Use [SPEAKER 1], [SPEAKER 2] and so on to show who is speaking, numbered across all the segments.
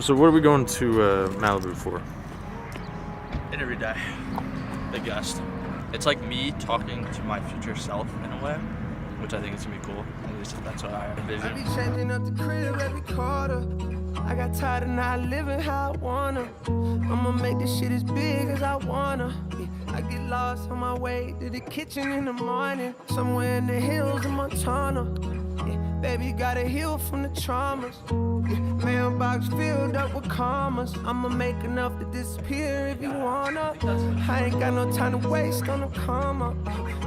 [SPEAKER 1] So what are we going to Malibu for?
[SPEAKER 2] Interview day. Big guest. It's like me talking to my future self in a way, which I think is gonna be cool. At least that's what I envision.
[SPEAKER 3] I be changing up the crib every quarter. I got tired of not living how I wanna. I'ma make this shit as big as I wanna. Yeah, I get lost on my way to the kitchen in the morning. Somewhere in the hills of Montana. Yeah, baby gotta heal from the traumas. Yeah, mailbox filled up with commas. I'ma make enough to disappear if you wanna. I ain't got no time to waste on a comma.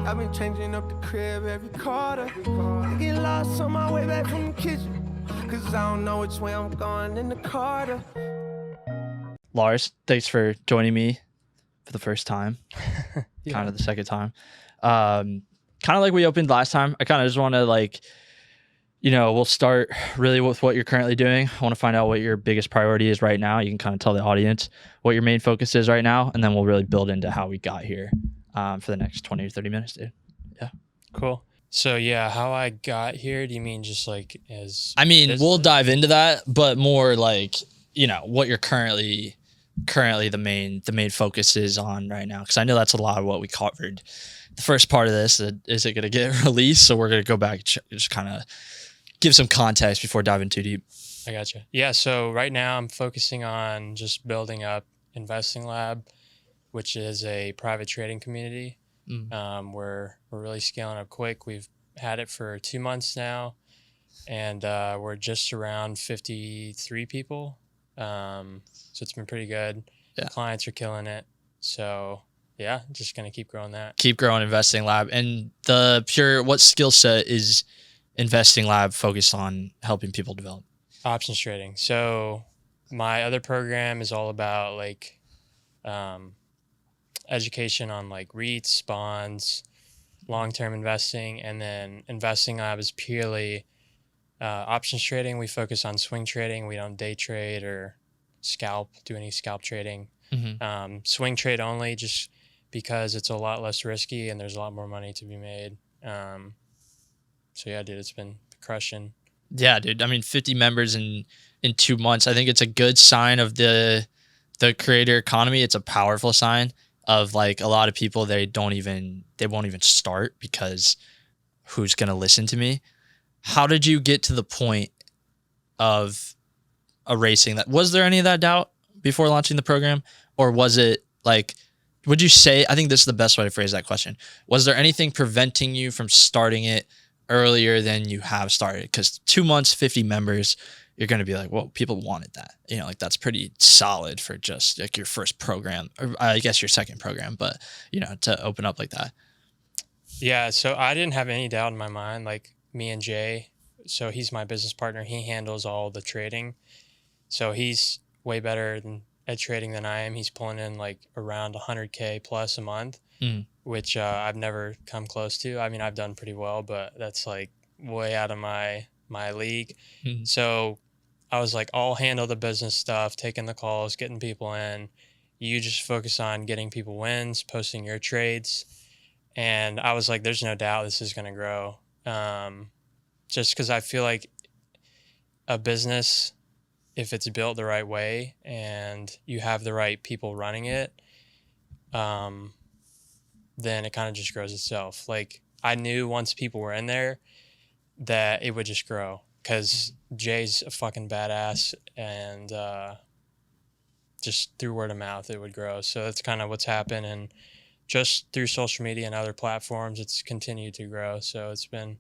[SPEAKER 3] I've been changing up the crib every quarter. I get lost on my way back from the kitchen. Cause I don't know which way I'm going in the Carter.
[SPEAKER 4] Lars, thanks for joining me for the first time.
[SPEAKER 5] Yeah.
[SPEAKER 4] Kind of the second time. Kind of like we opened last time. I kind of just want to we'll start really with what you're currently doing. I want to find out what your biggest priority is right now. You can kind of tell the audience what your main focus is right now, and then we'll really build into how we got here for the next 20 or 30 minutes, dude. Yeah.
[SPEAKER 5] Cool. So yeah, how I got here, do you mean just like as
[SPEAKER 4] we'll dive into that, but more like, what you're currently the main focus is on right now, because I know that's a lot of what we covered the first part of this. Is it going to get released? So we're going to go back and just kind of give some context before diving too deep.
[SPEAKER 5] I gotcha. Yeah, so right now I'm focusing on just building up Investing Lab, which is a private trading community. We're really scaling up quick. We've had it for 2 months now, and we're just around 53 people. So it's been pretty good.
[SPEAKER 4] Yeah.
[SPEAKER 5] Clients are killing it. So yeah, just gonna keep growing that.
[SPEAKER 4] Keep growing Investing Lab. And what skill set is Investing Lab focused on helping people develop?
[SPEAKER 5] Options trading. So my other program is all about education on REITs, bonds, long-term investing, and then Investing Lab is purely options trading. We focus on swing trading. We don't day trade or do any scalp trading.
[SPEAKER 4] Mm-hmm.
[SPEAKER 5] Swing trade only, just because it's a lot less risky and there's a lot more money to be made. So yeah, dude, it's been crushing.
[SPEAKER 4] Yeah, dude. 50 members in 2 months. I think it's a good sign of the creator economy. It's a powerful sign of a lot of people, they won't even start because who's going to listen to me? How did you get to the point of erasing that? Was there any of that doubt before launching the program? Or was it would you say, I think this is the best way to phrase that question. Was there anything preventing you from starting it earlier than you have started? Because 2 months, 50 members, you're going to be like, whoa, people wanted that. That's pretty solid for just your first program, or I guess your second program, but to open up like that.
[SPEAKER 5] Yeah. So I didn't have any doubt in my mind, me and Jay. So he's my business partner. He handles all the trading. So he's way better at trading than I am. He's pulling in around 100K plus a month, which I've never come close to. I've done pretty well, but that's way out of my league.
[SPEAKER 4] Mm-hmm.
[SPEAKER 5] So I was I'll handle the business stuff, taking the calls, getting people in. You just focus on getting people wins, posting your trades. And I was there's no doubt this is going to grow. Just because I feel like a business, if it's built the right way and you have the right people running it, then it kind of just grows itself. I knew once people were in there that it would just grow, because Jay's a fucking badass, and just through word of mouth it would grow. So that's kind of what's happened, and just through social media and other platforms it's continued to grow. So it's been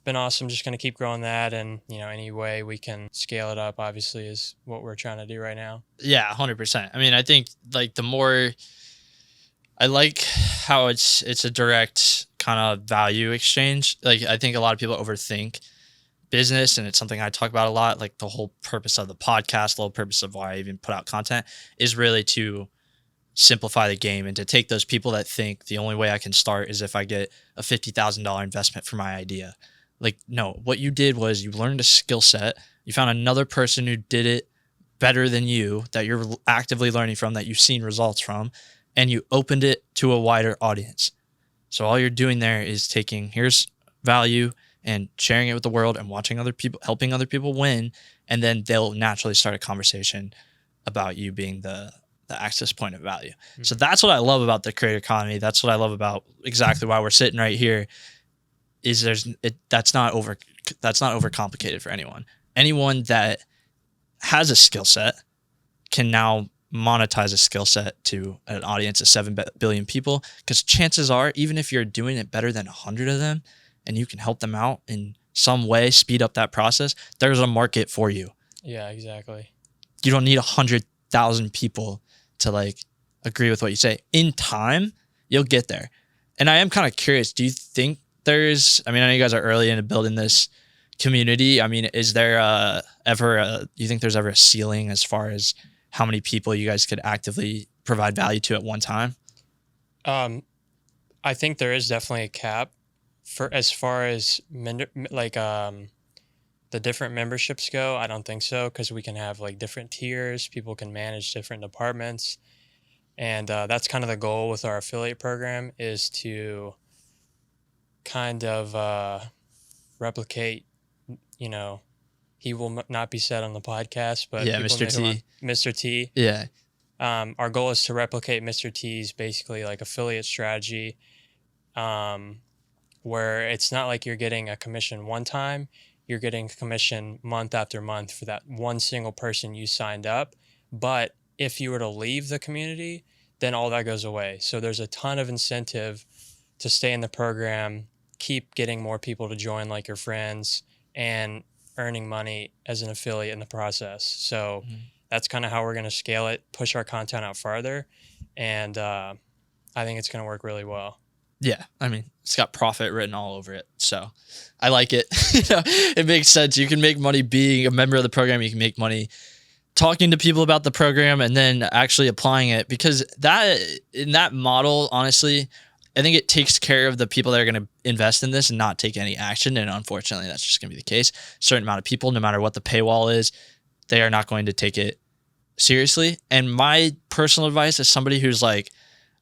[SPEAKER 5] awesome. Just going to keep growing that, and any way we can scale it up obviously is what we're trying to do right now.
[SPEAKER 4] Yeah, 100%. I think the more I like how it's a direct kind of value exchange. I think a lot of people overthink business, and it's something I talk about a lot. The whole purpose of the podcast, the whole purpose of why I even put out content is really to simplify the game and to take those people that think the only way I can start is if I get a $50,000 investment for my idea. No, what you did was you learned a skill set. You found another person who did it better than you, that you're actively learning from, that you've seen results from, and you opened it to a wider audience. So all you're doing there is taking, here's value, and sharing it with the world and watching other people, helping other people win. And then they'll naturally start a conversation about you being the access point of value. So that's what I love about the creator economy. That's what I love about exactly why we're sitting right here is that's not overcomplicated for anyone. Anyone that has a skill set can now monetize a skill set to an audience of 7 billion people, because chances are, even if you're doing it better than 100 of them and you can help them out in some way, speed up that process, there's a market for you.
[SPEAKER 5] Yeah, exactly.
[SPEAKER 4] You don't need 100,000 people to like agree with what you say. In time, you'll get there. And I am kind of curious, do you think I know you guys are early into building this community. I mean, is there do you think there's ever a ceiling as far as how many people you guys could actively provide value to at one time?
[SPEAKER 5] I think there is definitely a cap for as far as the different memberships go. I don't think so, because we can have like different tiers. People can manage different departments, and that's kind of the goal with our affiliate program, is to kind of replicate, he will not be said on the podcast, but
[SPEAKER 4] yeah, Mr. T.
[SPEAKER 5] Mr. T.
[SPEAKER 4] Yeah.
[SPEAKER 5] Our goal is to replicate Mr. T's basically like affiliate strategy, where it's not like you're getting a commission one time, you're getting commission month after month for that one single person you signed up. But if you were to leave the community, then all that goes away. So there's a ton of incentive to stay in the program, keep getting more people to join, like your friends, and earning money as an affiliate in the process. So that's kind of how we're going to scale it, push our content out farther. And I think it's going to work really well.
[SPEAKER 4] Yeah. I mean, it's got profit written all over it. So I like it. It makes sense. You can make money being a member of the program. You can make money talking to people about the program and then actually applying it, because in that model, honestly, I think it takes care of the people that are going to invest in this and not take any action. And unfortunately, that's just going to be the case. A certain amount of people, no matter what the paywall is, they are not going to take it seriously. And my personal advice as somebody who's like,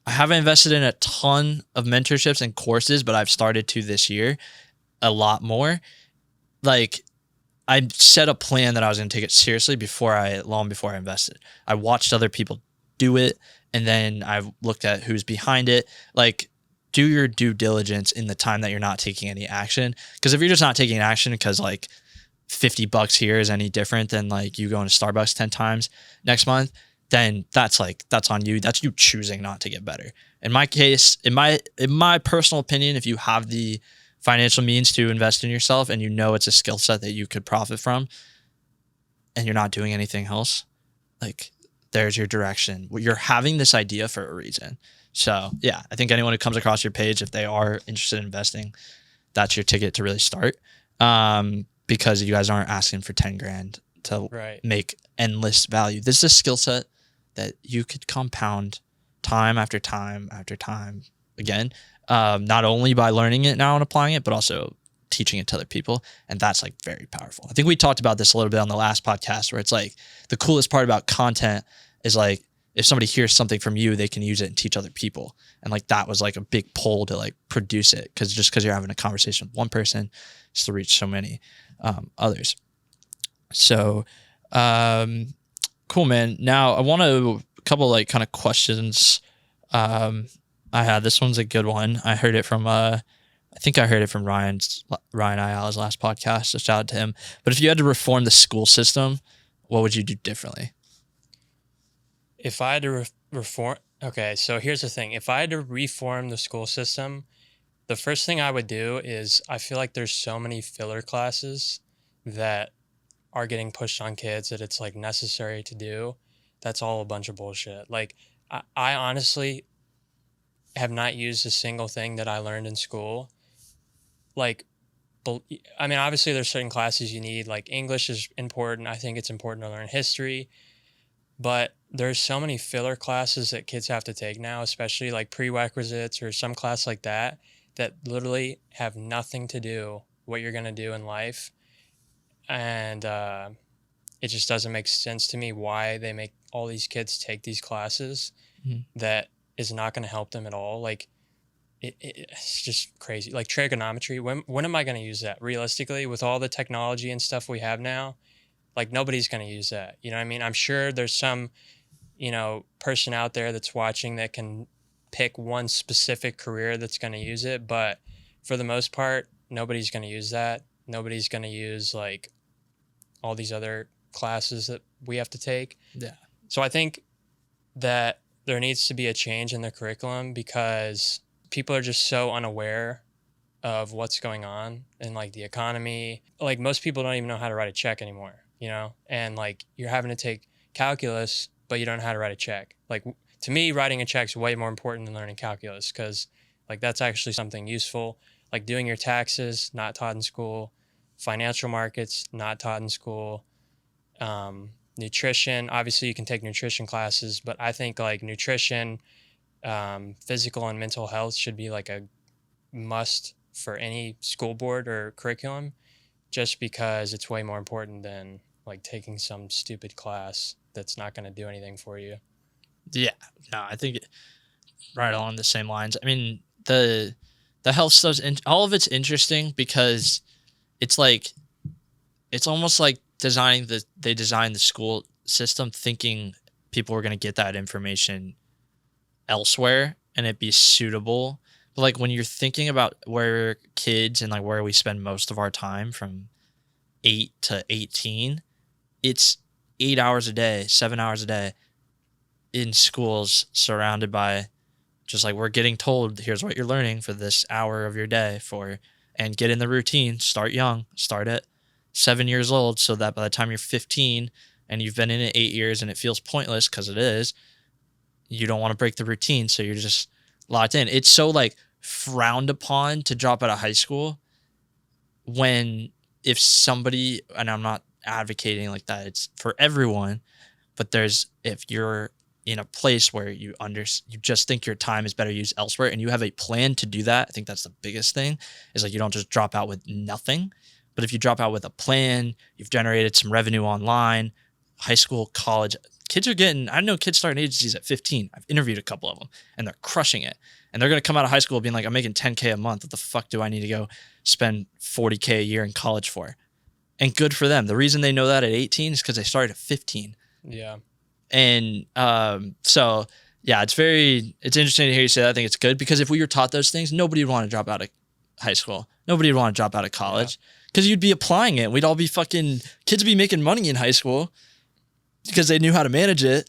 [SPEAKER 4] I haven't invested in a ton of mentorships and courses, but I've started to this year a lot more. Like, I set a plan that I was going to take it seriously long before I invested. I watched other people do it, and then I looked at who's behind it. Like, do your due diligence in the time that you're not taking any action. Because if you're just not taking action because like $50 here is any different than like you going to Starbucks 10 times next month, then that's on you. That's you choosing not to get better. In my case, in my personal opinion, if you have the financial means to invest in yourself and you know it's a skill set that you could profit from and you're not doing anything else, like, there's your direction. You're having this idea for a reason. So yeah, I think anyone who comes across your page, if they are interested in investing, that's your ticket to really start. Because you guys aren't asking for 10 grand to make endless value. This is a skill set that you could compound time after time after time again, not only by learning it now and applying it, but also teaching it to other people. And that's like very powerful. I think we talked about this a little bit on the last podcast, where it's like the coolest part about content is like, if somebody hears something from you, they can use it and teach other people. And like, that was like a big pull to like produce it. Cause you're having a conversation with one person, is to reach so many others. So, cool, man. Now I want a couple like kind of questions. I had, this one's a good one. I heard it from, I think I heard it from Ryan Ayala's last podcast. So shout out to him. But if you had to reform the school system, what would you do differently?
[SPEAKER 5] If I had to reform, okay, so here's the thing. If I had to reform the school system, the first thing I would do is, I feel like there's so many filler classes that are getting pushed on kids that it's like necessary to do. That's all a bunch of bullshit. Like, I honestly have not used a single thing that I learned in school. Like, I mean, obviously there's certain classes you need, like English is important. I think it's important to learn history, but there's so many filler classes that kids have to take now, especially like prerequisites or some class like that, that literally have nothing to do what you're going to do in life. And it just doesn't make sense to me why they make all these kids take these classes that is not going to help them at all. Like, it's just crazy. Like trigonometry, when am I going to use that? Realistically, with all the technology and stuff we have now, like nobody's going to use that. You know what I mean? I'm sure there's some, person out there that's watching that can pick one specific career that's going to use it. But for the most part, nobody's going to use that. Nobody's going to use like all these other classes that we have to take.
[SPEAKER 4] Yeah.
[SPEAKER 5] So I think that there needs to be a change in the curriculum because people are just so unaware of what's going on in like the economy. Like most people don't even know how to write a check anymore, and like you're having to take calculus, but you don't know how to write a check. Like to me, writing a check is way more important than learning calculus because like that's actually something useful. Like doing your taxes, not taught in school. Financial markets, not taught in school. Nutrition, obviously you can take nutrition classes, but I think like nutrition, physical and mental health should be like a must for any school board or curriculum just because it's way more important than like taking some stupid class that's not going to do anything for you.
[SPEAKER 4] Yeah, no, I think right along the same lines. I mean, the health stuff's all of it's interesting because it's like it's almost like they designed the school system thinking people were going to get that information elsewhere and it be suitable. But like when you're thinking about where kids and like where we spend most of our time from 8 to 18, it's 8 hours a day, 7 hours a day in schools surrounded by just like we're getting told, here's what you're learning for this hour of your day and get in the routine, start young, start at 7 years old so that by the time you're 15 and you've been in it 8 years and it feels pointless because it is, you don't want to break the routine. So you're just locked in. It's so like frowned upon to drop out of high school when if somebody, and I'm not advocating like that, it's for everyone, but if you're in a place where you just think your time is better used elsewhere and you have a plan to do that, I think that's the biggest thing is like you don't just drop out with nothing. But if you drop out with a plan, you've generated some revenue online, high school, college, I know kids starting agencies at 15. I've interviewed a couple of them and they're crushing it. And they're going to come out of high school being like, I'm making $10K a month. What the fuck do I need to go spend $40K a year in college for? And good for them. The reason they know that at 18 is because they started at 15.
[SPEAKER 5] Yeah.
[SPEAKER 4] And so, yeah, it's interesting to hear you say that. I think it's good because if we were taught those things, nobody would want to drop out of high school. Nobody would want to drop out of college because you'd be applying it. We'd all be kids would be making money in high school because they knew how to manage it.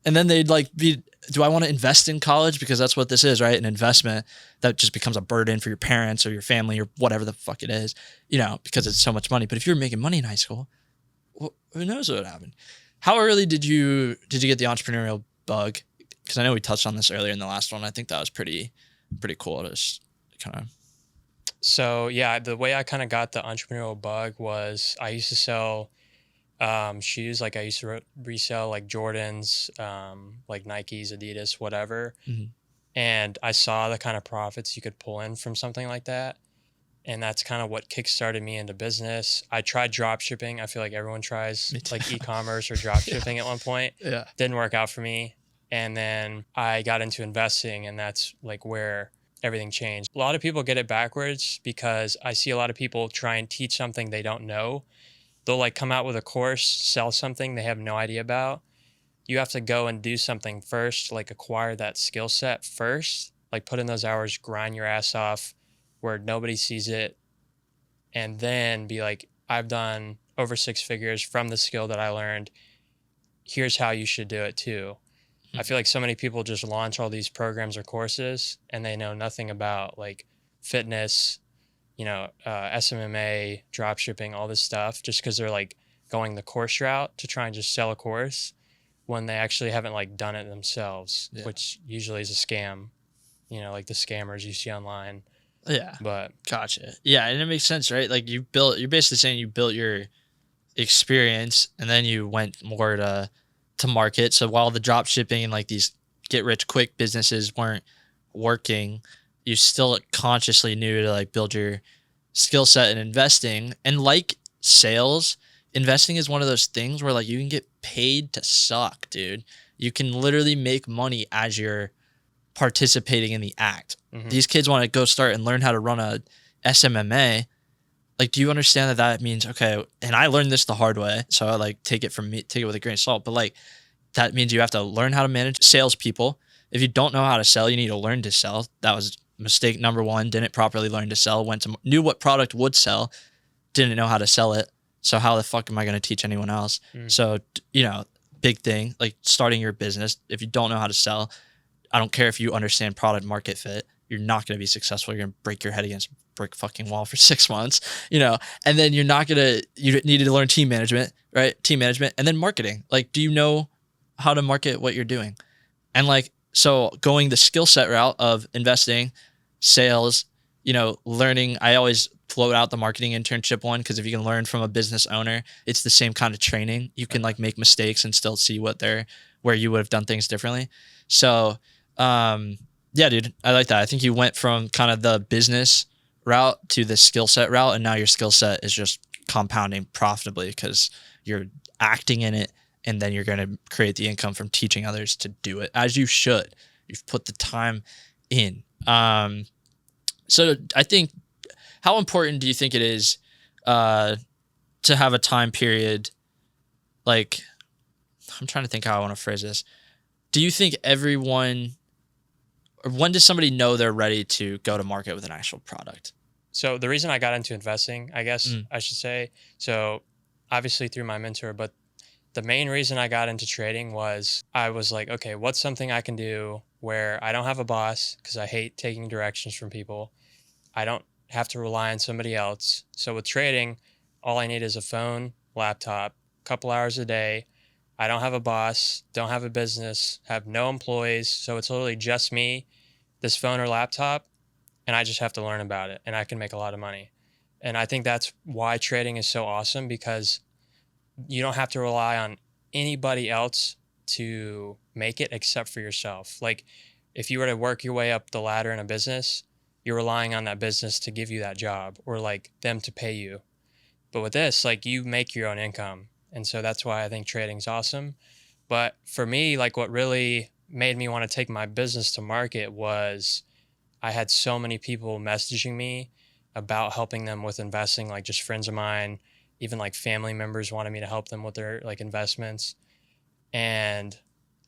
[SPEAKER 4] And then they'd like do I want to invest in college? Because that's what this is, right? An investment that just becomes a burden for your parents or your family or whatever the fuck it is, because it's so much money. But if you're making money in high school, who knows what would happen? How early did you get the entrepreneurial bug? Because I know we touched on this earlier in the last one. I think that was pretty cool. To just kind of.
[SPEAKER 5] So yeah, the way I kind of got the entrepreneurial bug was I used to sell shoes. Like I used to resell like Jordans, like Nikes, Adidas, whatever.
[SPEAKER 4] Mm-hmm.
[SPEAKER 5] And I saw the kind of profits you could pull in from something like that. And that's kind of what kickstarted me into business. I tried drop shipping. I feel like everyone tries like e-commerce or drop shipping at one point.
[SPEAKER 4] Yeah.
[SPEAKER 5] Didn't work out for me. And then I got into investing and that's like where everything changed. A lot of people get it backwards because I see a lot of people try and teach something they don't know. They'll like come out with a course, sell something they have no idea about. You have to go and do something first, like acquire that skill set first, like put in those hours, grind your ass off where nobody sees it, and then be like, I've done over 6 figures from the skill that I learned. Here's how you should do it too. I feel like so many people just launch all these programs or courses and they know nothing about like fitness, SMMA, drop shipping, all this stuff, just because they're like going the course route to try and just sell a course when they actually haven't like done it themselves, which usually is a scam, like the scammers you see online.
[SPEAKER 4] Yeah.
[SPEAKER 5] But
[SPEAKER 4] gotcha. Yeah. And it makes sense, right? Like you're basically saying you built your experience and then you went more to market. So while the drop shipping and like these get rich quick businesses weren't working, you still consciously knew to like build your skill set in investing. And like sales, investing is one of those things where like you can get paid to suck, dude. You can literally make money as you're participating in the act.
[SPEAKER 5] Mhm.
[SPEAKER 4] These kids want to go start and learn how to run a SMMA. Like, do you understand that that means, okay, and I learned this the hard way, so I like take it with a grain of salt, but like that means you have to learn how to manage salespeople. If you don't know how to sell, you need to learn to sell. That was mistake number one. Didn't properly learn to sell. Knew what product would sell, didn't know how to sell it. So how the fuck am I going to teach anyone else? So, big thing, like starting your business. If you don't know how to sell, I don't care if you understand product market fit, you're not going to be successful. You're going to break your head against a brick fucking wall for 6 months, and then you need to learn team management, right? Team management, and then marketing. Like, do you know how to market what you're doing? And like, so going the skill set route of investing, sales, learning, I always float out the marketing internship one, because if you can learn from a business owner, it's the same kind of training. You can like make mistakes and still see where you would have done things differently. So, yeah, dude, I like that. I think you went from kind of the business route to the skill set route, and now your skill set is just compounding profitably because you're acting in it, and then you're going to create the income from teaching others to do it, as you should. You've put the time in. So I think, how important do you think it is to have a time period? Like, I'm trying to think how I want to phrase this. Do you think when does somebody know they're ready to go to market with an actual product?
[SPEAKER 5] So the reason I got into investing, I guess I should say, so obviously through my mentor, but the main reason I got into trading was I was like, okay, what's something I can do where I don't have a boss, because I hate taking directions from people. I don't have to rely on somebody else. So with trading, all I need is a phone, laptop, a couple hours a day. I don't have a boss, don't have a business, have no employees. So it's literally just me, this phone or laptop, and I just have to learn about it, and I can make a lot of money. And I think that's why trading is so awesome, because you don't have to rely on anybody else to make it except for yourself. Like, if you were to work your way up the ladder in a business, you're relying on that business to give you that job, or like them to pay you. But with this, like, you make your own income. And so that's why I think trading's awesome. But for me, like, what really made me want to take my business to market was I had so many people messaging me about helping them with investing, like just friends of mine, even like family members wanted me to help them with their like investments. And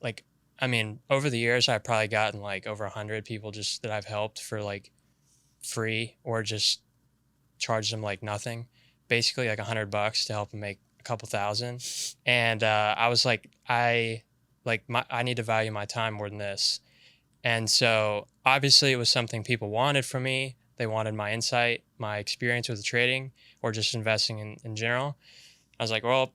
[SPEAKER 5] like, I mean, over the years, I've probably gotten like over 100 people just that I've helped for like free, or just charge them like nothing, basically like $100 to help them make a couple thousand. And I was like, I need to value my time more than this. And so obviously it was something people wanted from me. They wanted my insight, my experience with trading, or just investing in general. I was like, well,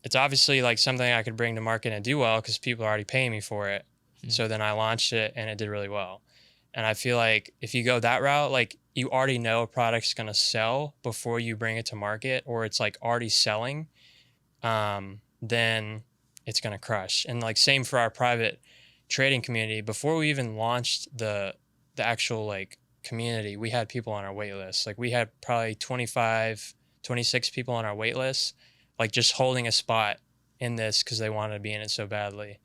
[SPEAKER 5] it's obviously like something I could bring to market and do well, because people are already paying me for it. So then I launched it, and it did really well. And I feel like if you go that route, like, you already know a product's going to sell before you bring it to market, or it's like already selling, then it's going to crush. And like, same for our private trading community. Before we even launched the actual like community, we had people on our wait list. Like, we had probably 25, 26 people on our wait list, like just holding a spot in this because they wanted to be in it so badly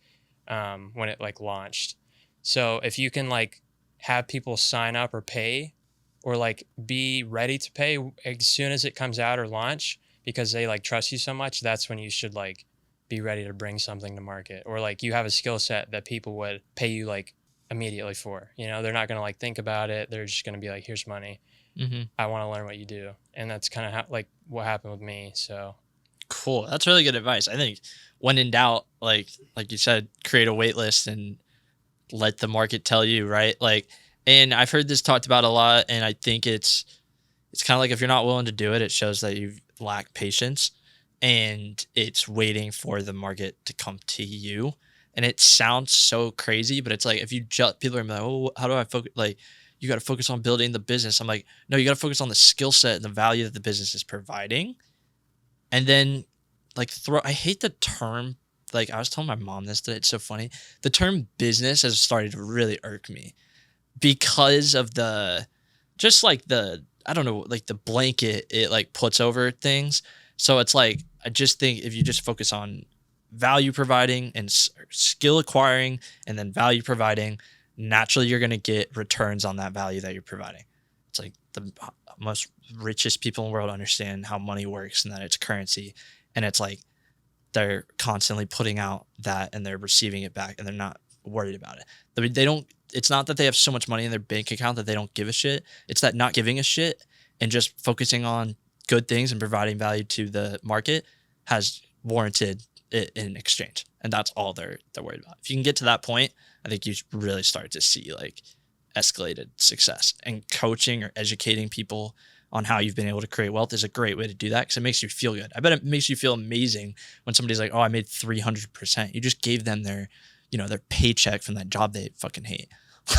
[SPEAKER 5] when it like launched. So if you can like have people sign up or pay, or like be ready to pay as soon as it comes out or launch, because they like trust you so much, that's when you should like be ready to bring something to market, or like you have a skill set that people would pay you like immediately for. They're not going to like think about it. They're just going to be like, here's money. I want to learn what you do. And that's kind of like what happened with me. So
[SPEAKER 4] cool. That's really good advice. I think when in doubt, like you said, create a wait list and let the market tell you, right? Like, and I've heard this talked about a lot, and I think it's kind of like, if you're not willing to do it, it shows that you lack patience, and it's waiting for the market to come to you. And it sounds so crazy, but it's like, if you just, people are like, oh, how do I focus? Like, you got to focus on building the business. I'm like, no, you got to focus on the skill set and the value that the business is providing. And then like I hate the term, like I was telling my mom this today, it's so funny. The term business has started to really irk me because of I don't know, like the blanket it like puts over things. So it's like, I just think if you just focus on value providing and skill acquiring, and then value providing, naturally you're going to get returns on that value that you're providing. It's like the most richest people in the world understand how money works and that it's currency. And it's like they're constantly putting out that and they're receiving it back and they're not worried about it. They don't, it's not that they have so much money in their bank account that they don't give a shit. It's that not giving a shit and just focusing on good things and providing value to the market has warranted it in exchange. And that's all they're worried about. If you can get to that point, I think you really start to see like escalated success. And coaching or educating people on how you've been able to create wealth is a great way to do that because it makes you feel good. I bet it makes you feel amazing when somebody's like, oh, I made 300%. You just gave them their paycheck from that job they fucking hate.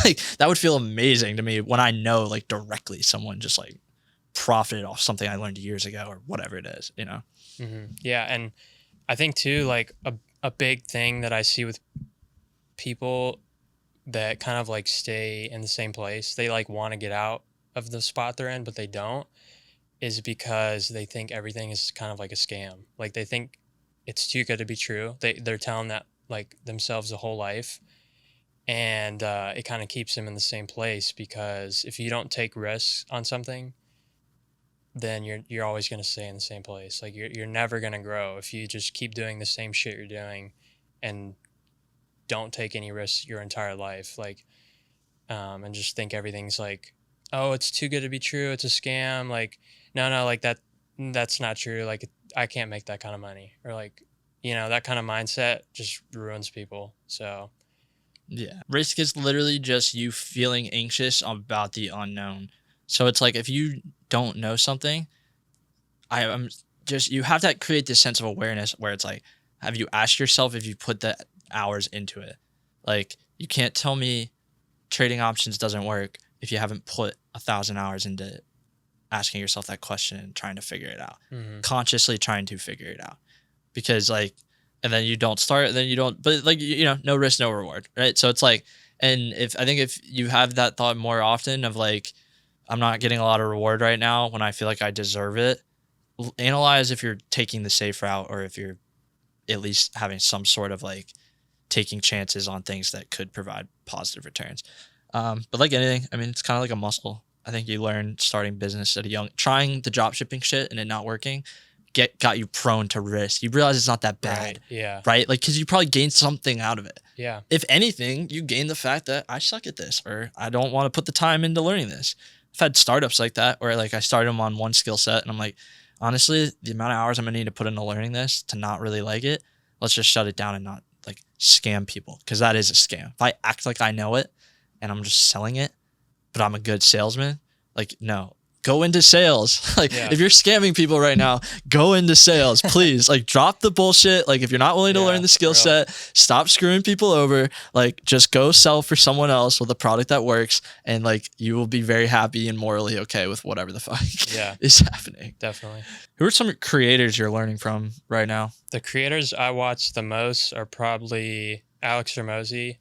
[SPEAKER 4] Like that would feel amazing to me when I know like directly someone just like profited off something I learned years ago or whatever it is, you know?
[SPEAKER 5] Mm-hmm. Yeah. And I think too, like a big thing that I see with people that kind of like stay in the same place, they like want to get out of the spot they're in, but they don't, is because they think everything is kind of like a scam. Like they think it's too good to be true. They're telling that like themselves the whole life. And it kind of keeps them in the same place because if you don't take risks on something, then you're always going to stay in the same place. Like you're never going to grow if you just keep doing the same shit you're doing and don't take any risks your entire life. Like, and just think everything's like, oh, it's too good to be true. It's a scam. Like, no, like that's not true. Like I can't make that kind of money, or like, that kind of mindset just ruins people. So
[SPEAKER 4] yeah, risk is literally just you feeling anxious about the unknown. So it's like if you don't know something, I'm just, you have to create this sense of awareness where it's like, have you asked yourself if you put the hours into it? Like you can't tell me trading options doesn't work if you haven't put 1,000 hours into asking yourself that question and trying to figure it out, consciously trying to figure it out. Because like, and then you don't start, then you don't, but like, no risk, no reward, right? So it's like, and if you have that thought more often of like, I'm not getting a lot of reward right now when I feel like I deserve it, analyze if you're taking the safe route or if you're at least having some sort of like taking chances on things that could provide positive returns. But like anything, I mean, it's kind of like a muscle. I think you learn starting business at trying the drop shipping shit and it not working got you prone to risk. You realize it's not that bad.
[SPEAKER 5] Right. Yeah.
[SPEAKER 4] Right? Like, because you probably gained something out of it.
[SPEAKER 5] Yeah.
[SPEAKER 4] If anything, you gain the fact that I suck at this or I don't want to put the time into learning this. I've had startups like that where like I started them on one skill set and I'm like, honestly, the amount of hours I'm going to need to put into learning this to not really like it, let's just shut it down and not like scam people, because that is a scam. If I act like I know it and I'm just selling it, but I'm a good salesman, like, no, go into sales. Like, if you're scamming people right now, go into sales, please. Like, drop the bullshit. Like, if you're not willing to learn the skill set, stop screwing people over. Like, just go sell for someone else with a product that works, and like, you will be very happy and morally okay with whatever the fuck is happening.
[SPEAKER 5] Definitely.
[SPEAKER 4] Who are some creators you're learning from right now?
[SPEAKER 5] The creators I watch the most are probably Alex Hormozi.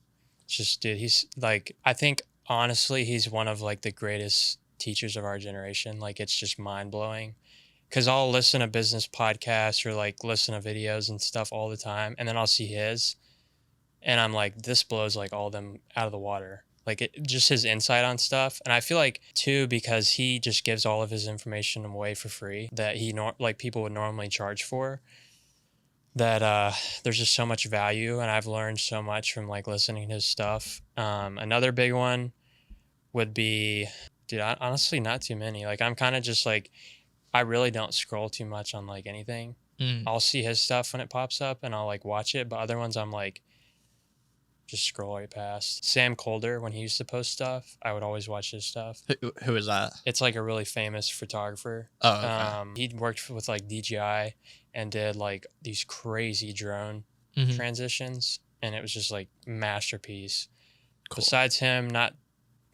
[SPEAKER 5] Just, dude, he's like, I think honestly, he's one of like the greatest teachers of our generation. Like, it's just mind-blowing, because I'll listen to business podcasts or like listen to videos and stuff all the time, and then I'll see his and I'm like, this blows like all of them out of the water. Like, just his insight on stuff. And I feel like too, because he just gives all of his information away for free that like people would normally charge for, that there's just so much value, and I've learned so much from like listening to his stuff. Another big one would be, dude, honestly, not too many. Like, I'm kind of just like, I really don't scroll too much on like anything. I'll see his stuff when it pops up and I'll like watch it, but other ones I'm like, just scroll right past. Sam Colder, when he used to post stuff, I would always watch his stuff.
[SPEAKER 4] Who is that?
[SPEAKER 5] It's like a really famous photographer.
[SPEAKER 4] Oh, okay.
[SPEAKER 5] He worked with like DJI and did like these crazy drone transitions, and it was just like masterpiece. Cool. Besides him, not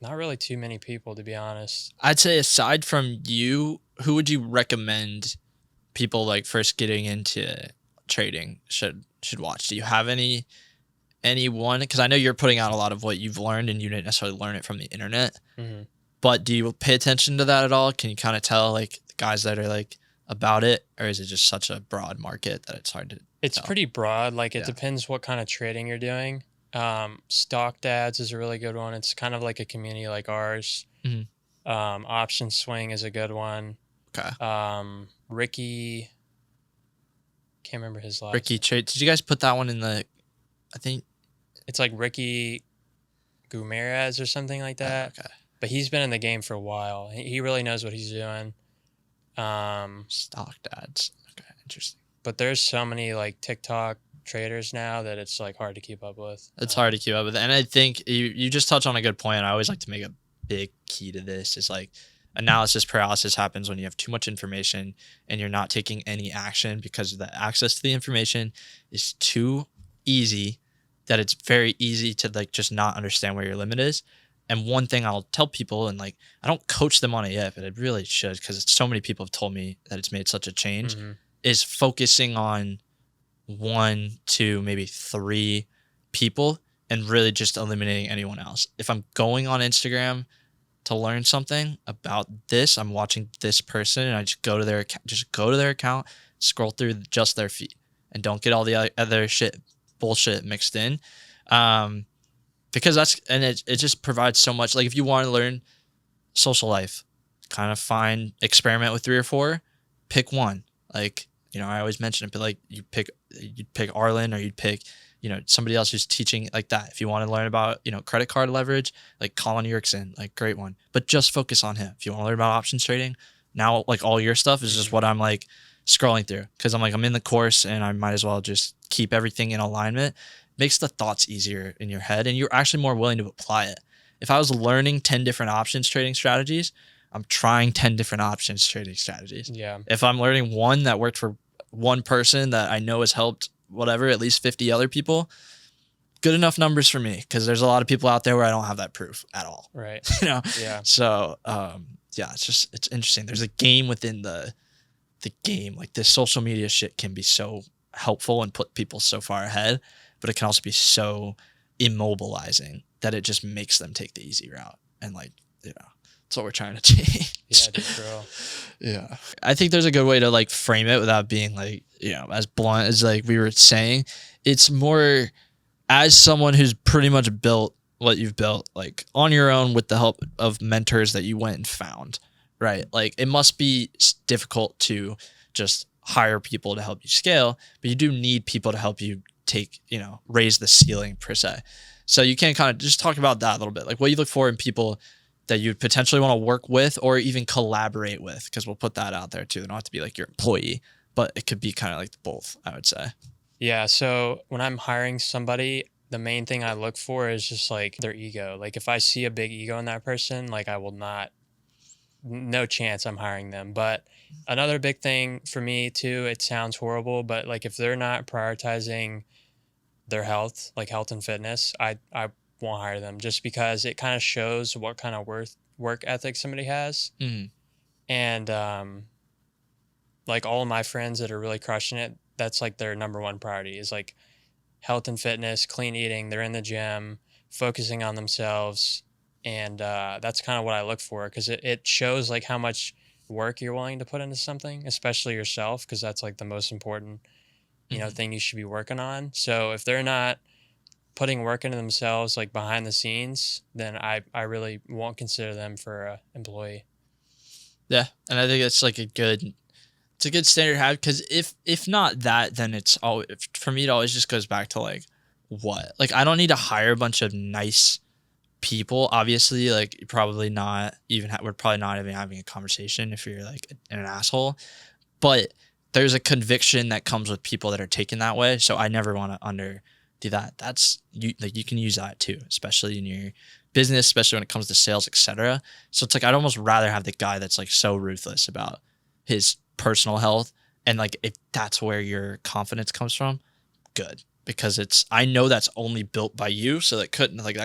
[SPEAKER 5] really too many people, to be honest.
[SPEAKER 4] I'd say aside from you, who would you recommend people like first getting into trading should watch? Do you have anyone? Because I know you're putting out a lot of what you've learned and you didn't necessarily learn it from the internet. But do you pay attention to that at all? Can you kind of tell like the guys that are like about it, or is it just such a broad market that it's hard to
[SPEAKER 5] It's
[SPEAKER 4] tell?
[SPEAKER 5] pretty broad. Like, it depends what kind of trading you're doing. Stock Dads is a really good one. It's kind of like a community like ours.
[SPEAKER 4] Mhm.
[SPEAKER 5] Option Swing is a good one.
[SPEAKER 4] Okay.
[SPEAKER 5] Ricky, can't remember his last.
[SPEAKER 4] Ricky Trade. Did you guys put that one in the? I think.
[SPEAKER 5] It's like Ricky Gumerez or something like that.
[SPEAKER 4] Okay.
[SPEAKER 5] But he's been in the game for a while. He really knows what he's doing.
[SPEAKER 4] Stock Dads. Okay, interesting.
[SPEAKER 5] But there's so many like TikTok traders now that it's like hard to keep up with.
[SPEAKER 4] It's hard to keep up with, and I think you just touched on a good point. I always like to make a big key to this is like analysis paralysis happens when you have too much information and you're not taking any action because the access to the information is too easy that it's very easy to like just not understand where your limit is. And one thing I'll tell people, and like I don't coach them on it yet, but I really should because so many people have told me that it's made such a change, is focusing on 1, 2, maybe 3 people and really just eliminating anyone else. If I'm going on Instagram to learn something about this, I'm watching this person and I just go to their account, scroll through just their feed and don't get all the other bullshit mixed in. Because it just provides so much. Like if you want to learn social life, kind of experiment with 3 or 4, pick one. Like, I always mention it, but like you'd pick Arlen or you'd pick, somebody else who's teaching like that. If you want to learn about, credit card leverage, like Colin Yerkson, like great one, but just focus on him. If you want to learn about options trading, now like all your stuff is just what I'm like scrolling through. Cause I'm in the course and I might as well just keep everything in alignment. Makes the thoughts easier in your head and you're actually more willing to apply it. If I was learning 10 different options trading strategies, I'm trying 10 different options trading strategies.
[SPEAKER 5] Yeah.
[SPEAKER 4] If I'm learning one that worked for one person that I know has helped at least 50 other people, good enough numbers for me because there's a lot of people out there where I don't have that proof at all.
[SPEAKER 5] Right.
[SPEAKER 4] Yeah.
[SPEAKER 5] So,
[SPEAKER 4] it's interesting. There's a game within the game. Like this social media shit can be so helpful and put people so far ahead, but it can also be so immobilizing that it just makes them take the easy route. And that's what we're trying to change.
[SPEAKER 5] Yeah, dude, bro.
[SPEAKER 4] Yeah. I think there's a good way to like frame it without being like, as blunt as like we were saying. It's more as someone who's pretty much built what you've built, like on your own with the help of mentors that you went and found, right? Like it must be difficult to just hire people to help you scale, but you do need people to help you raise the ceiling per se. So you can kind of just talk about that a little bit, like what you look for in people that you potentially want to work with or even collaborate with, because we'll put that out there too. They don't have to be like your employee, but it could be kind of like both, I would say.
[SPEAKER 5] Yeah. So when I'm hiring somebody, the main thing I look for is just like their ego. Like if I see a big ego in that person, like I will no chance I'm hiring them. But another big thing for me too, it sounds horrible, but like if they're not prioritizing their health, like health and fitness, I won't hire them just because it kind of shows what kind of work ethic somebody has.
[SPEAKER 4] Mm-hmm.
[SPEAKER 5] And like all of my friends that are really crushing it, that's like their number one priority is like health and fitness, clean eating. They're in the gym, focusing on themselves. And that's kind of what I look for because it shows like how much work you're willing to put into something, especially yourself, because that's like the most important, thing you should be working on. So if they're not putting work into themselves like behind the scenes, then I really won't consider them for an employee.
[SPEAKER 4] Yeah, and I think it's like a good standard to have because if not that, then it's always, for me it always just goes back to like what, like I don't need to hire a bunch of nice people. Obviously, like you're probably not even we're probably not even having a conversation if you're like an asshole, but there's a conviction that comes with people that are taken that way. So I never want to do that. That's you, like you can use that too, especially in your business, especially when it comes to sales, etc. So it's like I'd almost rather have the guy that's like so ruthless about his personal health, and like if that's where your confidence comes from, good, because I know that's only built by you, so that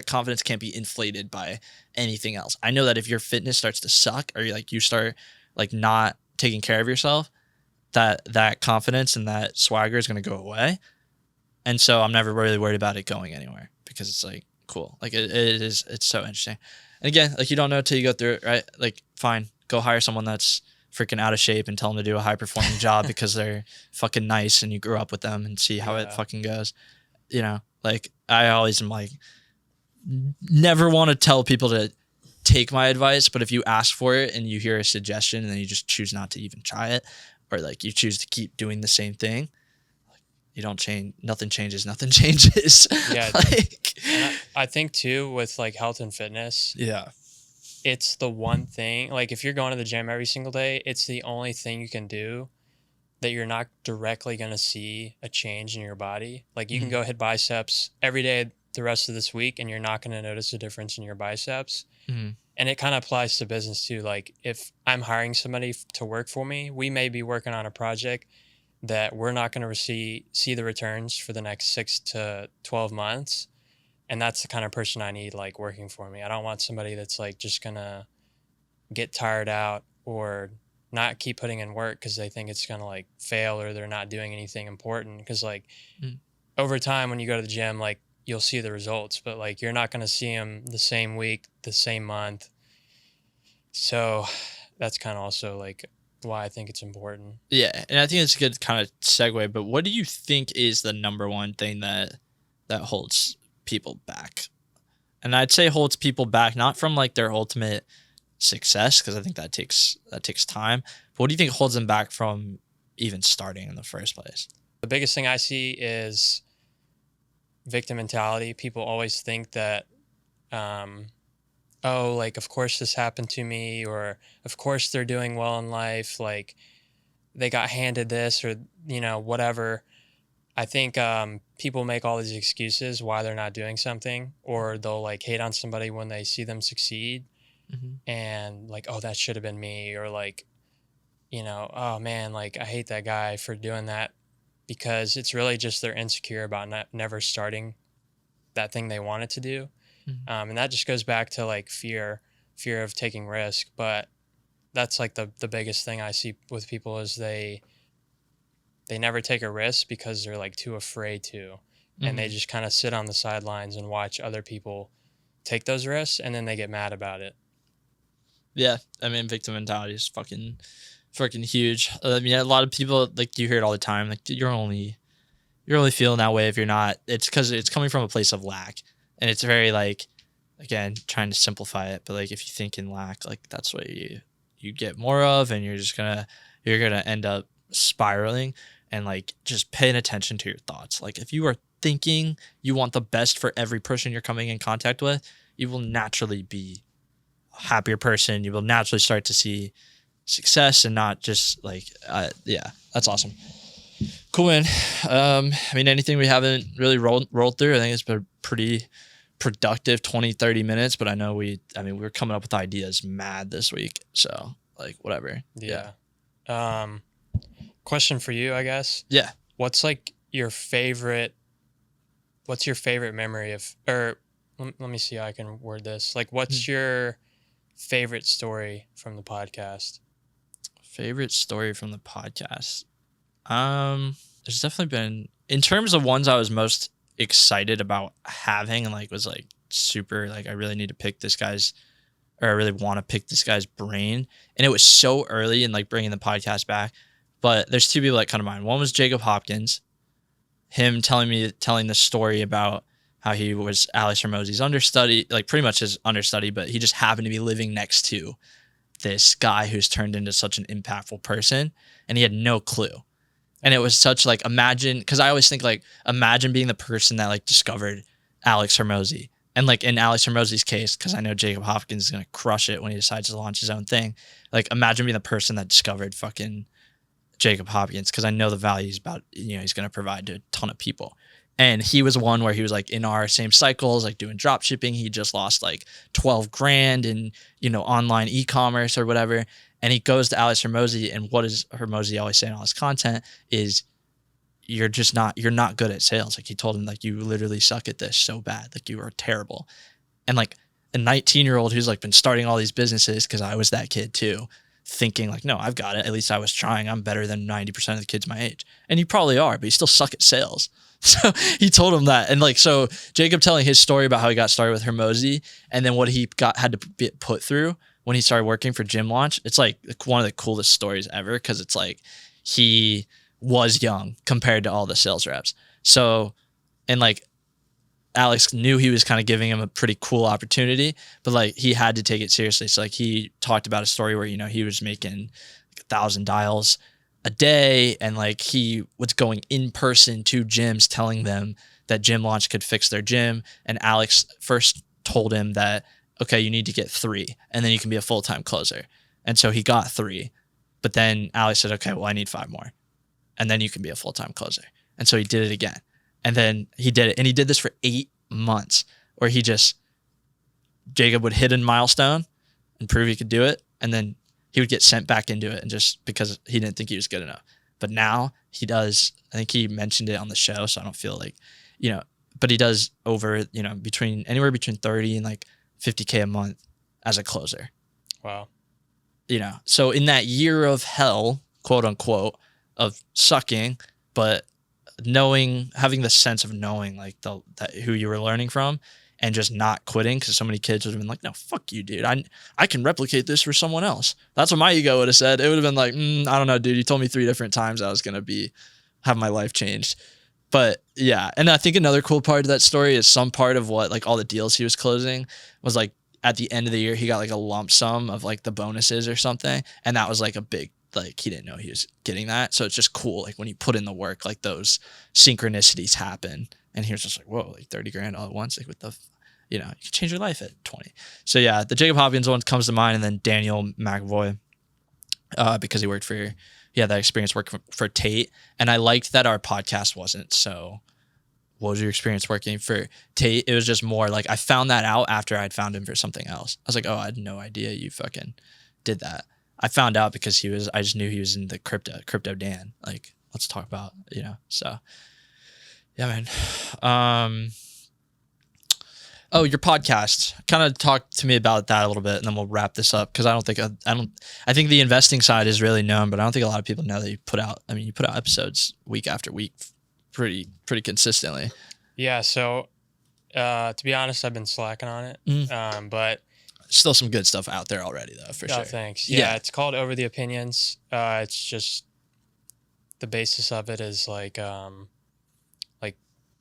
[SPEAKER 4] confidence can't be inflated by anything else. I know that if your fitness starts to suck or you start like not taking care of yourself, that confidence and that swagger is going to go away. And so I'm never really worried about it going anywhere because it's like cool. Like it's so interesting. And again, like you don't know till you go through it, right? Like fine, go hire someone that's freaking out of shape and tell them to do a high performing job because they're fucking nice and you grew up with them and see how it fucking goes. Like I always am like, never want to tell people to take my advice, but if you ask for it and you hear a suggestion and then you just choose not to even try it, or like you choose to keep doing the same thing, you don't change, nothing changes, nothing changes.
[SPEAKER 5] Yeah.
[SPEAKER 4] Like,
[SPEAKER 5] And I think too with like health and fitness,
[SPEAKER 4] yeah.
[SPEAKER 5] it's the one thing, like if you're going to the gym every single day, it's the only thing you can do that you're not directly going to see a change in your body. Like you can go hit biceps every day the rest of this week and you're not going to notice a difference in your biceps. And it kind of applies to business too. Like if I'm hiring somebody to work for me, we may be working on a project that we're not going to see the returns for the next 6 to 12 months. And that's the kind of person I need like working for me. I don't want somebody that's like just going to get tired out or not keep putting in work because they think it's going to like fail or they're not doing anything important. Because like over time when you go to the gym, like you'll see the results, but like you're not going to see them the same week, the same month. So that's kind of also like why I think it's important.
[SPEAKER 4] Yeah, and I think it's a good kind of segue, but what do you think is the number one thing that holds people back? And I'd say holds people back not from like their ultimate success, because I think that takes time. But what do you think holds them back from even starting in the first place?
[SPEAKER 5] The biggest thing I see is victim mentality. People always think that, oh, like, of course this happened to me, or of course they're doing well in life. Like they got handed this or, you know, whatever. I think people make all these excuses why they're not doing something, or they'll like hate on somebody when they see them succeed and like, oh, that should have been me, or like, you know, oh man, like I hate that guy for doing that, because it's really just they're insecure about never starting that thing they wanted to do. And that just goes back to like fear of taking risk. But that's like the biggest thing I see with people is they never take a risk because they're like too afraid to, and they just kind of sit on the sidelines and watch other people take those risks, and then they get mad about it.
[SPEAKER 4] Yeah, I mean, victim mentality is fucking huge. I mean, a lot of people, like, you hear it all the time. Like, you're only feeling that way if you're not. It's because it's coming from a place of lack, and it's very like, again, trying to simplify it, but like if you think in lack, like that's what you get more of, and you're gonna end up spiraling. And like just paying attention to your thoughts. Like if you are thinking you want the best for every person you're coming in contact with, you will naturally be a happier person. You will naturally start to see success and not just like, yeah, that's awesome. Cool, man. I mean, anything we haven't really rolled through, I think it's been pretty productive 20-30 minutes, but I know we're coming up with ideas mad this week. So like whatever.
[SPEAKER 5] Yeah. Question for you, I guess.
[SPEAKER 4] Yeah.
[SPEAKER 5] What's your favorite memory of, or let me see how I can word this. Like, what's your favorite story from the podcast?
[SPEAKER 4] Favorite story from the podcast? There's definitely been, in terms of ones I was most excited about having and like was like super, like I really need to pick this guy's, or I really want to pick this guy's brain. And it was so early in like bringing the podcast back. But there's two people that come to mind. One was Jacob Hopkins, him telling the story about how he was Alex Hormozi's understudy, like pretty much his understudy, but he just happened to be living next to this guy who's turned into such an impactful person, and he had no clue. And it was such like, imagine, because I always think like, imagine being the person that like discovered Alex Hormozi. And like in Alex Hormozi's case, because I know Jacob Hopkins is going to crush it when he decides to launch his own thing. Like imagine being the person that discovered fucking Jacob Hopkins, because I know the value he's going to provide to a ton of people. And he was one where he was like in our same cycles, like doing drop shipping. He just lost like 12 grand in, online e-commerce or whatever. And he goes to Alex Hormozi, and what does Hormozi always say in all his content is you're not good at sales. Like he told him, like, you literally suck at this so bad. Like you are terrible. And like a 19-year-old who's like been starting all these businesses, because I was that kid too, thinking like, no, I've got it. At least I was trying. I'm better than 90% of the kids my age. And you probably are, but you still suck at sales. So he told him that. And like, so Jacob telling his story about how he got started with Hormozi, and then what he had to get put through when he started working for Gym Launch. It's like one of the coolest stories ever, because it's like he was young compared to all the sales reps. So, and like Alex knew he was kind of giving him a pretty cool opportunity, but like he had to take it seriously. So like he talked about a story where, you know, he was making like 1,000 dials a day, and like he was going in person to gyms telling them that Gym Launch could fix their gym. And Alex first told him that, okay, you need to get 3 and then you can be a full-time closer. And so he got 3, but then Alex said, okay, well, I need 5 more and then you can be a full-time closer. And so he did it again. And then he did it. And he did this for 8 months where Jacob would hit a milestone and prove he could do it. And then he would get sent back into it, and just because he didn't think he was good enough. But now he does, I think he mentioned it on the show, so I don't feel like, you know, but he does over, you know, anywhere between 30 and like 50K a month as a closer.
[SPEAKER 5] Wow.
[SPEAKER 4] You know, so in that year of hell, quote unquote, of sucking, but having the sense of knowing like who you were learning from, and just not quitting, because so many kids would have been like, no, fuck you, dude. I can replicate this for someone else. That's what my ego would have said. It would have been like, I don't know, dude. You told me 3 different times I was going to have my life changed. But yeah. And I think another cool part of that story is some part of what, like all the deals he was closing was like at the end of the year, he got like a lump sum of like the bonuses or something. And that was like a big, like he didn't know he was getting that. So it's just cool. Like when you put in the work, like those synchronicities happen. And he was just like, whoa, like 30 grand all at once. Like you know, you can change your life at 20. So yeah, the Jacob Hopkins one comes to mind, and then Daniel McAvoy, because he had that experience working for Tate. And I liked that our podcast wasn't so, what was your experience working for Tate? It was just more like, I found that out after I'd found him for something else. I was like, oh, I had no idea you fucking did that. I found out because I just knew he was in the crypto Dan. Like, let's talk about, you know, so yeah, man. Oh, your podcast. Kind of talk to me about that a little bit, and then we'll wrap this up, because I think the investing side is really known, but I don't think a lot of people know that you put out episodes week after week pretty consistently.
[SPEAKER 5] Yeah. So, to be honest, I've been slacking on it. But
[SPEAKER 4] still some good stuff out there already, though, for sure.
[SPEAKER 5] Thanks. Yeah. It's called Over the Opinions. It's just, the basis of it is like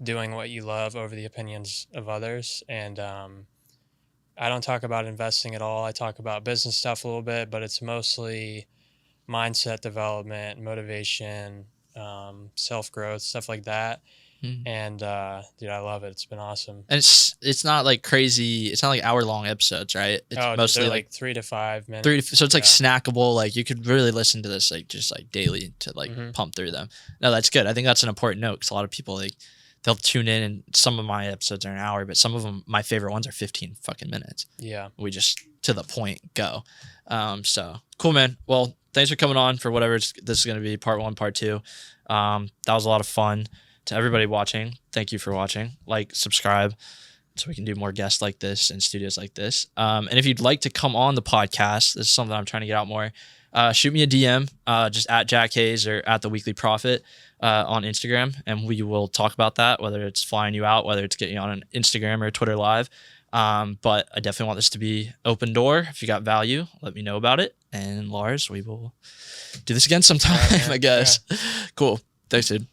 [SPEAKER 5] doing what you love over the opinions of others. And I don't talk about investing at all. I talk about business stuff a little bit, but it's mostly mindset development, motivation, self-growth, stuff like that. And dude, I love it. It's been awesome.
[SPEAKER 4] And it's not like crazy. It's not like hour-long episodes, right? It's
[SPEAKER 5] mostly like 3 to 5 minutes.
[SPEAKER 4] So it's like snackable. Like you could really listen to this like just like daily to like pump through them. No, that's good. I think that's an important note, because a lot of people like, they'll tune in, and some of my episodes are an hour, but some of them, my favorite ones, are 15 fucking minutes.
[SPEAKER 5] Yeah.
[SPEAKER 4] We just to the point go. So cool, man. Well, thanks for coming on for whatever this is going to be, part 1, part 2. That was a lot of fun. To everybody watching, thank you for watching. Like, subscribe, so we can do more guests like this and studios like this. And if you'd like to come on the podcast, this is something I'm trying to get out more. Shoot me a DM, just at Jack Hayes or at The Weekly Prophet on Instagram, and we will talk about that, whether it's flying you out, whether it's getting you on an Instagram or a Twitter Live. But I definitely want this to be open door. If you got value, let me know about it. And Lars, we will do this again sometime, I guess. Yeah. Cool. Thanks, dude.